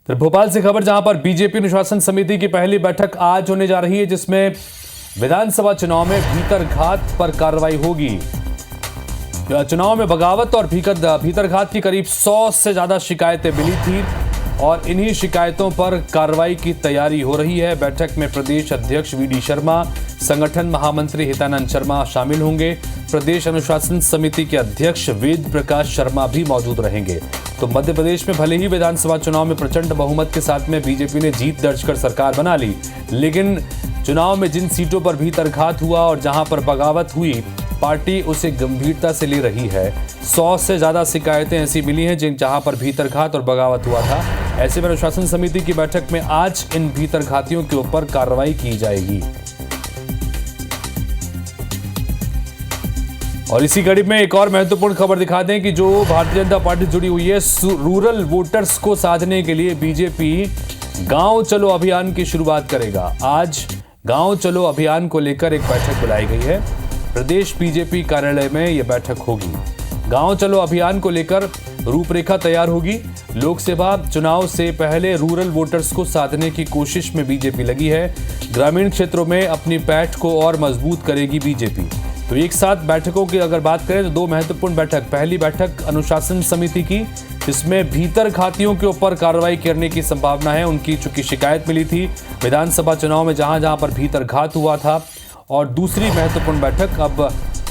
तो भोपाल से खबर जहां पर बीजेपी अनुशासन समिति की पहली बैठक आज होने जा रही है, जिसमें विधानसभा चुनाव में भीतरघात पर कार्रवाई होगी। चुनाव में बगावत और भीतरघात की करीब 100 से ज्यादा शिकायतें मिली थी और इन्हीं शिकायतों पर कार्रवाई की तैयारी हो रही है। बैठक में प्रदेश अध्यक्ष वीडी शर्मा, संगठन महामंत्री हितानंद शर्मा शामिल होंगे। प्रदेश अनुशासन समिति के अध्यक्ष वेद प्रकाश शर्मा भी मौजूद रहेंगे। तो मध्य प्रदेश में भले ही विधानसभा चुनाव में प्रचंड बहुमत के साथ में बीजेपी ने जीत दर्ज कर सरकार बना ली, लेकिन चुनाव में जिन सीटों पर भीतरघात हुआ और जहां पर बगावत हुई, पार्टी उसे गंभीरता से ले रही है। 100 से ज्यादा शिकायतें ऐसी मिली हैं जहां पर भीतरघात और बगावत हुआ था। ऐसे में अनुशासन समिति की बैठक में आज इन भीतरघातियों के ऊपर कार्रवाई की जाएगी। और इसी कड़ी में एक और महत्वपूर्ण खबर दिखा दें कि जो भारतीय जनता पार्टी जुड़ी हुई है, रूरल वोटर्स को साधने के लिए बीजेपी गांव चलो अभियान की शुरुआत करेगा। आज गांव चलो अभियान को लेकर एक बैठक बुलाई गई है। प्रदेश बीजेपी कार्यालय में यह बैठक होगी। गांव चलो अभियान को लेकर रूपरेखा तैयार होगी। लोकसभा चुनाव से पहले रूरल वोटर्स को साधने की कोशिश में बीजेपी लगी है। ग्रामीण क्षेत्रों में अपनी पैठ को और मजबूत करेगी बीजेपी। तो एक साथ बैठकों की अगर बात करें तो दो महत्वपूर्ण बैठक। पहली बैठक अनुशासन समिति की, जिसमें भीतरघातियों के ऊपर कार्रवाई करने की संभावना है। उनकी चूंकि शिकायत मिली थी विधानसभा चुनाव में जहां जहां पर भीतरघात हुआ था। और दूसरी महत्वपूर्ण बैठक अब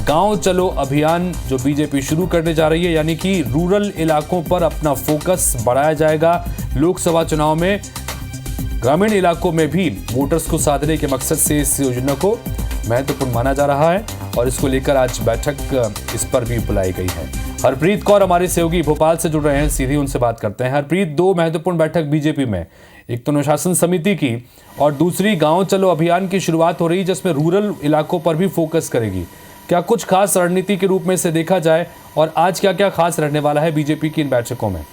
गांव चलो अभियान जो बीजेपी शुरू करने जा रही है, यानी कि रूरल इलाकों पर अपना फोकस बढ़ाया जाएगा। लोकसभा चुनाव में ग्रामीण इलाकों में भी वोटर्स को साधने के मकसद से इस योजना को महत्वपूर्ण माना जा रहा है और इसको लेकर आज बैठक इस पर भी बुलाई गई है। हरप्रीत कौर हमारे सहयोगी भोपाल से जुड़ रहे हैं, सीधी उनसे बात करते हैं। हरप्रीत, दो महत्वपूर्ण बैठक बीजेपी में, एक तो अनुशासन समिति की और दूसरी गांव चलो अभियान की शुरुआत हो रही है, जिसमें रूरल इलाकों पर भी फोकस करेगी। क्या कुछ खास रणनीति के रूप में इसे देखा जाए और आज क्या क्या खास रहने वाला है बीजेपी की इन बैठकों में?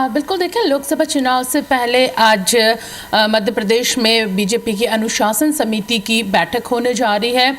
बिल्कुल, देखिए, लोकसभा चुनाव से पहले आज मध्य प्रदेश में बीजेपी की अनुशासन समिति की बैठक होने जा रही है।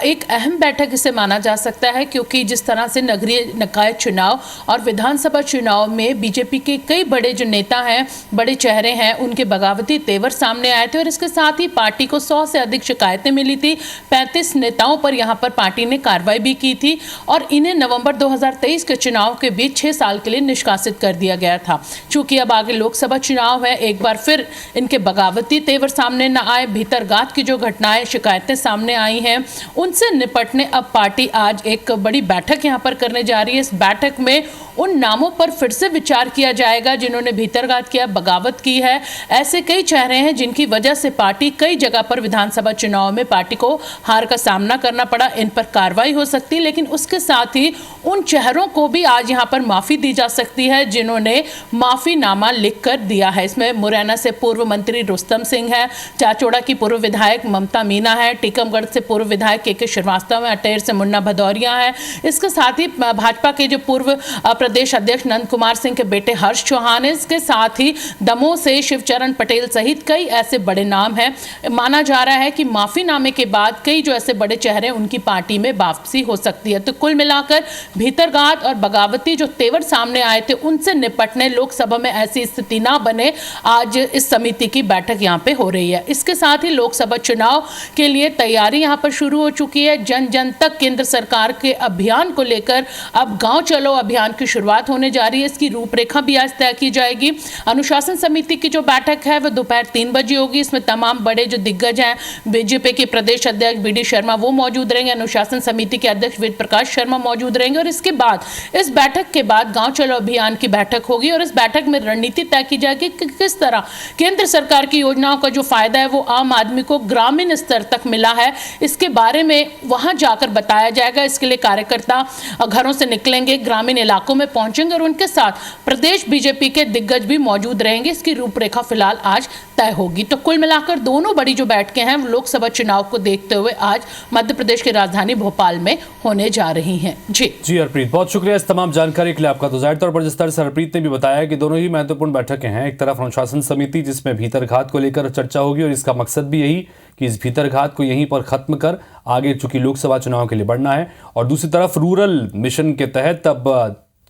एक अहम बैठक इसे माना जा सकता है, क्योंकि जिस तरह से नगरीय निकाय चुनाव और विधानसभा चुनाव में बीजेपी के कई बड़े जो नेता हैं, बड़े चेहरे हैं, उनके बगावती तेवर सामने आए थे और इसके साथ ही पार्टी को 100 से अधिक शिकायतें मिली थी। 35 नेताओं पर यहाँ पर पार्टी ने कार्रवाई भी की थी और इन्हें नवंबर 2023 के चुनाव के बीच 6 साल के लिए निष्कासित कर दिया गया था। चूंकि अब आगे लोकसभा चुनाव है, एक बार फिर इनके बगावती तेवर सामने न आए, भीतरघात की जो घटनाएं, शिकायतें सामने आई हैं, उनसे निपटने अब पार्टी आज एक बड़ी बैठक यहां पर करने जा रही है। इस बैठक में उन नामों पर फिर से विचार किया जाएगा जिन्होंने भीतरघात किया, बगावत की है। ऐसे कई चेहरे हैं जिनकी वजह से पार्टी कई जगह पर विधानसभा चुनाव में पार्टी को हार का सामना करना पड़ा। इन पर कार्रवाई हो सकती है, लेकिन उसके साथ ही उन चेहरों को भी आज यहाँ पर माफी दी जा सकती है जिन्होंने माफीनामा लिखकर दिया है। इसमें मुरैना से पूर्व मंत्री रुस्तम सिंह है, चाचौड़ा की पूर्व विधायक ममता मीना है, टीकमगढ़ से पूर्व विधायक के श्रीवास्तव है, अटेर से मुन्ना भदौरिया है। इसके साथ ही भाजपा के जो पूर्व प्रदेश अध्यक्ष नंद कुमार सिंह के बेटे हर्ष चौहान है। इसके साथ ही दमोह से शिवचरण पटेल सहित कई ऐसे बड़े नाम हैं। माना जा रहा है कि माफीनामे के बाद कई जो ऐसे बड़े चेहरे उनकी पार्टी में वापसी हो सकती है। तो कुल मिलाकर भीतरघात और बगावती जो तेवर सामने आए थे, उनसे निपटने लोकसभा में ऐसी स्थिति ना बने, आज इस समिति की बैठक यहां पे हो रही है। इसके साथ ही लोकसभा चुनाव के लिए तैयारी यहां पर शुरू हो चुकी है। जन जन तक केंद्र सरकार के अभियान को लेकर अब गांव चलो अभियान की शुरुआत होने जा रही है। इसकी रूपरेखा भी आज तय की जाएगी। अनुशासन समिति की जो बैठक है वो दोपहर 3 बजे होगी। इसमें तमाम बड़े जो दिग्गज हैं, बीजेपी के प्रदेश अध्यक्ष वीडी शर्मा वो मौजूद रहेंगे, अनुशासन समिति के अध्यक्ष वेद प्रकाश शर्मा मौजूद रहेंगे। और इसके बाद इस बैठक के बाद गांव चलो अभियान की बैठक होगी और इस बैठक में रणनीति तय की जाएगी कि किस तरह केंद्र सरकार की योजनाओं का जो फायदा है वो आम आदमी को ग्रामीण स्तर तक मिला है, इसके बारे में वहां जाकर बताया जाएगा। इसके लिए कार्यकर्ता घरों से निकलेंगे, ग्रामीण इलाकों में पहुंचेंगे और उनके साथ प्रदेश बीजेपी के दिग्गज भी मौजूद रहेंगे। इसकी रूपरेखा फिलहाल आज तय होगी। तो कुल मिलाकर दोनों बड़ी जो बैठकें हैं लोकसभा चुनाव को देखते हुए आज मध्य प्रदेश की राजधानी भोपाल में होने जा रही हैं। जी हरप्रीत, बहुत शुक्रिया इस तमाम जानकारी के लिए आपका। तो जाहिर तौर पर जिस तरह से हरप्रीत ने भी बताया बताया कि दोनों ही महत्वपूर्ण बैठकें हैं। एक तरफ अनुशासन समिति जिसमें भीतरघात को लेकर चर्चा होगी और इसका मकसद भी यही कि इस भीतरघात को यहीं पर खत्म कर आगे चूंकि लोकसभा चुनाव के लिए बढ़ना है, और दूसरी तरफ रूरल मिशन के तहत अब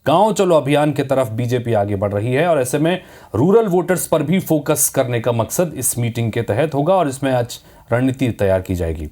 गांव चलो अभियान की तरफ बीजेपी आगे बढ़ रही है, और ऐसे में रूरल वोटर्स पर भी फोकस करने का मकसद इस मीटिंग के तहत होगा और इसमें आज रणनीति तैयार की जाएगी।